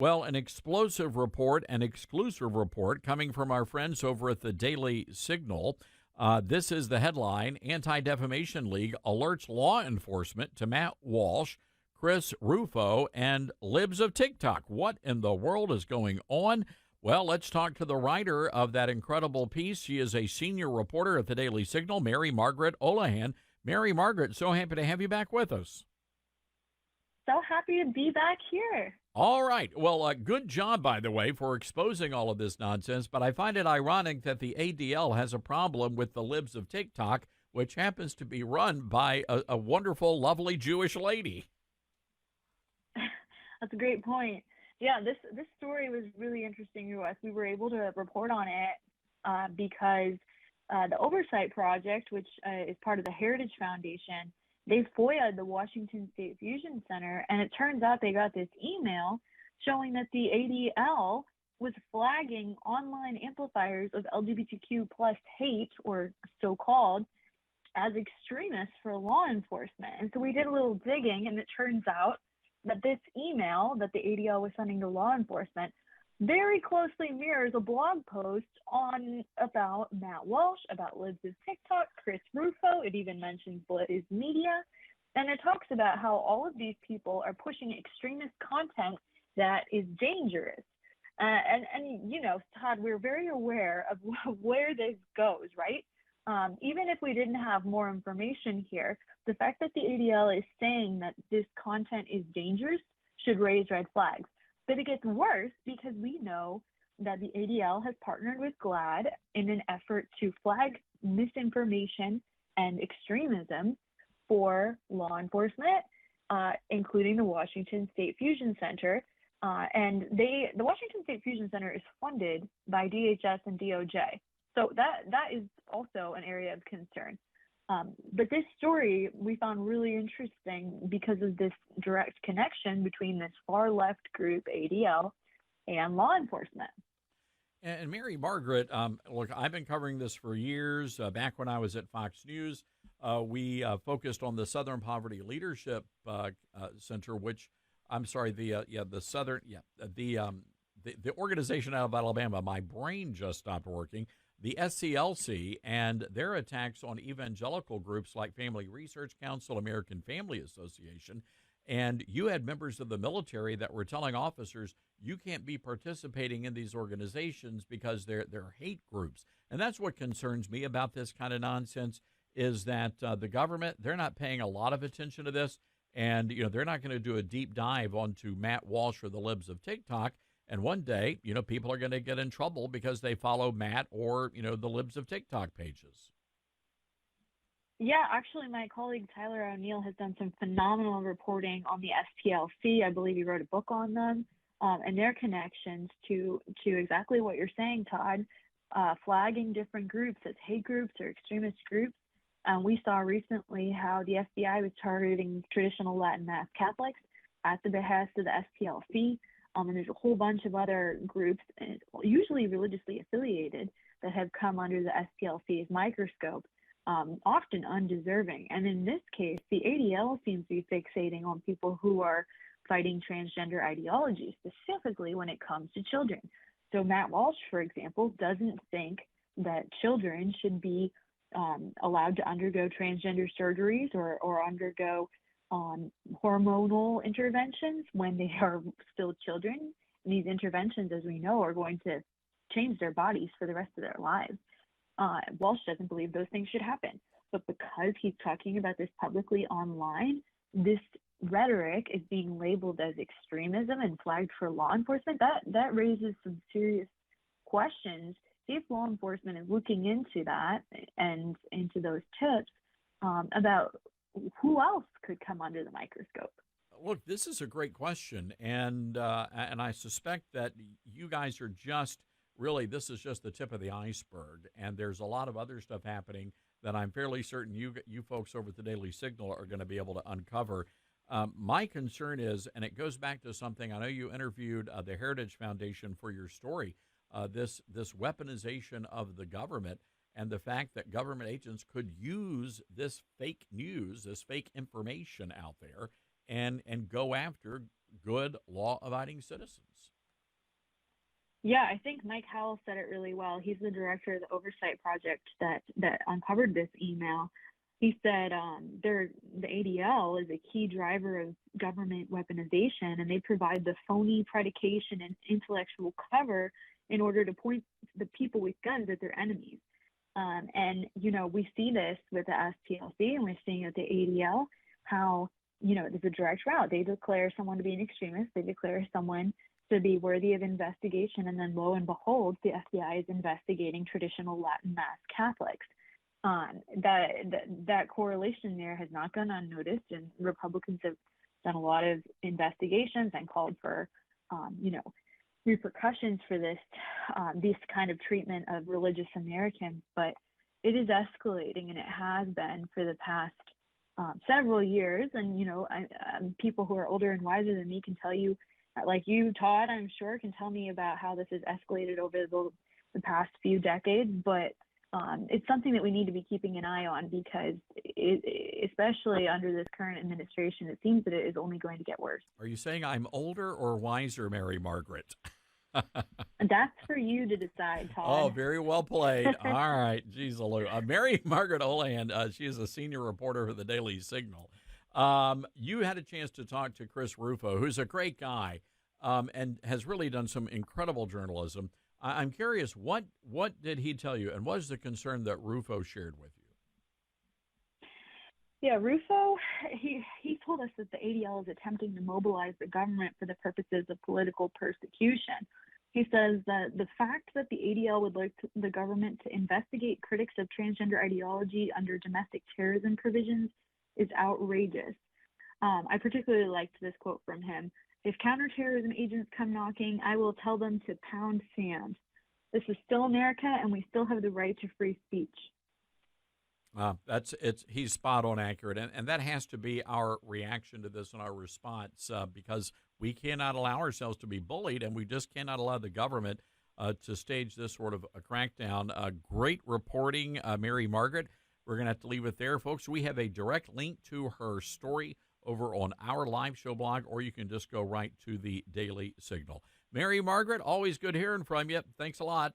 Well, an explosive report, an exclusive report coming from our friends over at the Daily Signal. This is the headline: Anti Defamation League alerts law enforcement to Matt Walsh, Chris Rufo, and libs of TikTok. What in the world is going on? Well, let's talk to the writer of that incredible piece. She is a senior reporter at the Daily Signal, Mary Margaret Olahan. Mary Margaret, so happy to have you back with us. So happy to be back here. All right. Well, good job, by the way, for exposing all of this nonsense. But I find it ironic that the ADL has a problem with the libs of TikTok, which happens to be run by a wonderful, lovely Jewish lady. That's a great point. Yeah, this story was really interesting to us. We were able to report on it because the Oversight Project, which is part of the Heritage Foundation, they FOIA'd the Washington State Fusion Center, and it turns out they got this email showing that the ADL was flagging online amplifiers of LGBTQ plus hate, or so-called, as extremists for law enforcement. And so we did a little digging, and it turns out that this email that the ADL was sending to law enforcement very closely mirrors a blog post on about Matt Walsh, about libs of TikTok, Chris Rufo. It even mentions Blaze Media. And it talks about how all of these people are pushing extremist content that is dangerous. And you know, Todd, we're very aware of where this goes, right? Even if we didn't have more information here, the fact that the ADL is saying that this content is dangerous should raise red flags. But it gets worse because we know that the ADL has partnered with GLAAD in an effort to flag misinformation and extremism for law enforcement, including the Washington State Fusion Center. And the Washington State Fusion Center is funded by DHS and DOJ. So that is also an area of concern. But this story we found really interesting because of this direct connection between this far left group, ADL, and law enforcement. And Mary Margaret, look, I've been covering this for years. Back when I was at Fox News, we focused on the Southern Poverty Leadership Center, which I'm sorry, the Southern, the organization out of Alabama. My brain just stopped working. The SCLC and their attacks on evangelical groups like Family Research Council, American Family Association. And you had members of the military that were telling officers, you can't be participating in these organizations because they're hate groups. And that's what concerns me about this kind of nonsense, is that the government, they're not paying a lot of attention to this. And, you know, they're not going to do a deep dive onto Matt Walsh or the libs of TikTok. And one day, you know, people are going to get in trouble because they follow Matt or, you know, the libs of TikTok pages. Yeah, actually, my colleague Tyler O'Neill has done some phenomenal reporting on the SPLC. I believe he wrote a book on them and their connections to exactly what you're saying, Todd, flagging different groups as hate groups or extremist groups. We saw recently how the FBI was targeting traditional Latinx Catholics at the behest of the SPLC. And there's a whole bunch of other groups, usually religiously affiliated, that have come under the SPLC's microscope, often undeserving. And in this case, the ADL seems to be fixating on people who are fighting transgender ideology, specifically when it comes to children. So Matt Walsh, for example, doesn't think that children should be allowed to undergo transgender surgeries or undergo hormonal interventions when they are still children. And these interventions, as we know, are going to change their bodies for the rest of their lives. Walsh doesn't believe those things should happen. But because he's talking about this publicly online, this rhetoric is being labeled as extremism and flagged for law enforcement. That raises some serious questions. See if law enforcement is looking into that and into those tips about who else could come under the microscope. Look, this is a great question, and I suspect that you guys are just really, this is just the tip of the iceberg, and there's a lot of other stuff happening that I'm fairly certain you folks over at the Daily Signal are going to be able to uncover. My concern is, and it goes back to something, I know you interviewed the Heritage Foundation for your story, this weaponization of the government and the fact that government agents could use this fake news, this fake information out there and go after good, law-abiding citizens. Yeah, I think Mike Howell said it really well. He's the director of the oversight project that uncovered this email. He said the ADL is a key driver of government weaponization, and they provide the phony predication and intellectual cover in order to point the people with guns at their enemies. And we see this with the SPLC, and we're seeing it at the ADL, how there's a direct route. They declare someone to be an extremist. They declare someone to be worthy of investigation, and then lo and behold, the FBI is investigating traditional Latin mass Catholics. That correlation there has not gone unnoticed, and Republicans have done a lot of investigations and called for, repercussions for this kind of treatment of religious Americans. But it is escalating, and it has been for the past several years. And people who are older and wiser than me can tell you, like you, Todd, I'm sure, can tell me about how this has escalated over the past few decades. But it's something that we need to be keeping an eye on, because especially under this current administration, it seems that it is only going to get worse. Are you saying I'm older or wiser, Mary Margaret? That's for you to decide, Todd. Oh, very well played. All right. Geez, Mary Margaret Olahan, she is a senior reporter for the Daily Signal. You had a chance to talk to Chris Rufo, who's a great guy and has really done some incredible journalism. I'm curious, what did he tell you, and what is the concern that Rufo shared with you? Yeah, Rufo, he told us that the ADL is attempting to mobilize the government for the purposes of political persecution. He says that the fact that the ADL would like the government to investigate critics of transgender ideology under domestic terrorism provisions is outrageous. I particularly liked this quote from him. "If counterterrorism agents come knocking, I will tell them to pound sand. This is still America, and we still have the right to free speech." He's spot on accurate, and that has to be our reaction to this and our response, because we cannot allow ourselves to be bullied, and we just cannot allow the government to stage this sort of a crackdown. Great reporting, Mary Margaret. We're going to have to leave it there, folks. We have a direct link to her story over on our live show blog, or you can just go right to the Daily Signal. Mary Margaret, always good hearing from you. Thanks a lot.